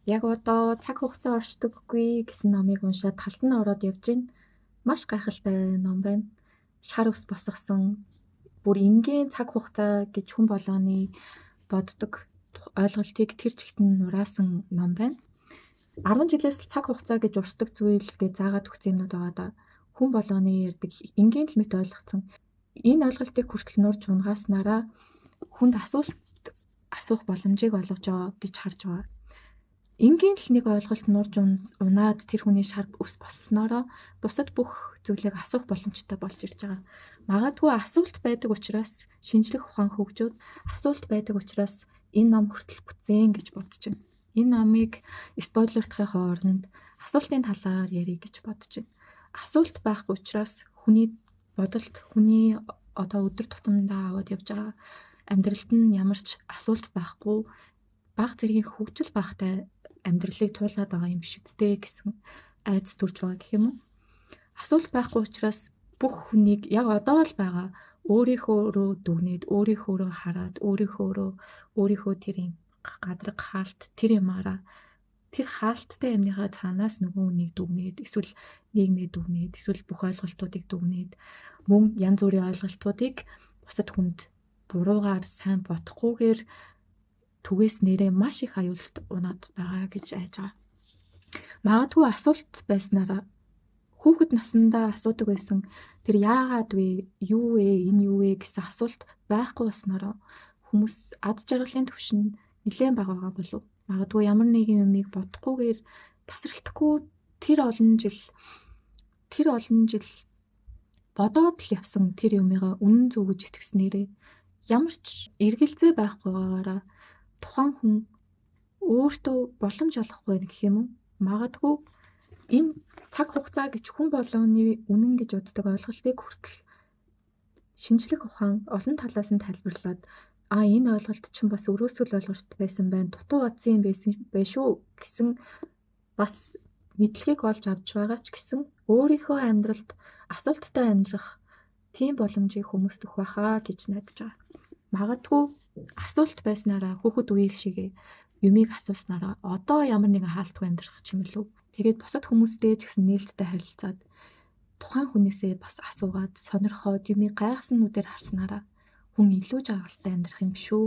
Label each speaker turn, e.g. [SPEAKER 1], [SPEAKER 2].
[SPEAKER 1] Яг одоо цаг хугацаа оршдоггүй гэсэн номыг уншаад талд нь ороод явж гин маш гайхалтай ном байна. Шар ус босгосон бүр энгийн цаг хугацаа гэж хүн болгоны боддог ойлголтыг тэр чигтэн нураасан ном байна. 10 жилээс цаг хугацаа гэж урсдаг зүйл гэж заагаад өгсөн юмнууд байгаа да. Хүн болгоны ярьдаг энгийн л мэт ойлгоцсон. Энэ ойлголтыг хүртэл нурж унгааснараа хүнд асуулт асуух боломжийг олгож байгаа гэж харж байгаа. Энгийн л нэг ойлголт нурж унаад тэр хүний шар ус босснороо бусад бүх зүйлийг асуух боломжтой болж ирж байгаа. Магадгүй асуулт байдаг учраас шинжлэх ухаан хөгжөөд асуулт байдаг учраас энэ ном хүртэл бүтсэн гэж бодож байна. Энэ номыг спойлердохын оронд асуултын талаар ярих гэж бодож байна. Асуулт байхгүй учраас хүний бодолд хүний одоо өдөр тутамдаа аваад явж байгаа амьдралд нь ямар ч асуулт байхгүй бага зэргийн хөгжил багтай амьдралыг туулаад байгаа юм биш үсттэй гэсэн айдас төрж байгаа гэх юм уу. Асуулт байхгүй учраас бүх хүнийг яг одоо л байгаа өөрийнхөө дүгнээд өөрийнхөө хараад өөрийнхөө тэр юм гадраг хаалт тэр юмараа тэр хаалттай юмныхаа цаанаас нөгөө хүнийг дүгнээд эсвэл нийгмээ дүгнээд эсвэл бүх ойлголтуудыг дүгнээд мөн янз бүрийн ойлголтуудыг бусад хүнд буруугаар сайн бодохгүйгээр түгээс нэрээ маш их аюулт унаад байгаа гэж айж байгаа. Магадгүй асуулт байснараа хүүхэд наснда асуудаг байсан тэр яагаад вэ, юу вэ, энэ юу вэ гэсэн асуулт байхгүй болснороо хүмүүс ад жаргалын түвшин нэлээд бага байгаа болов. Магадгүй ямар нэгэн юмыг бодохгүйгээр тасралтгүй тэр олон жил бодоод л явсан тэр юмыгаа үнэн зөв гэж итгэснээрээ ямар ч эргэлзээ байхгүйгаараа тухайн хүн өөртөө боломж олохгүй гэх юм уу? Магадгүй энэ цаг хугацаа гэж хүн болгоны үнэн гэж боддог ойлголтыг хүртэл шинжлэх ухаан олон талаас нь тайлбарлаад энэ ойлголт чинь бас өрөөсгөл ойлголт байсан байна. Дутуу утсан юм байсан шүү гэсэн бас мэдлэгийг олж авч байгаа ч гэсэн өөрийнхөө амьдралд асуулттай амьдрах тийм боломжийг хүмүүст өгөх байхаа гэж найдаж байгаа. Магадгүй асуулт байснараа хүүхэд үеийг шигээ юмыг асууснараа одоо ямар нэгэн хаалтгүй амьдрах юм лүү. Тэгээд бусад хүмүүстэй ч гэсэн нээлттэй харилцаад тухайн хүнээсээ бас асуугаад сонирхоод юмыг гайхсан нүдээр харснараа хүн илүү жаргалтай амьдрах юм шүү.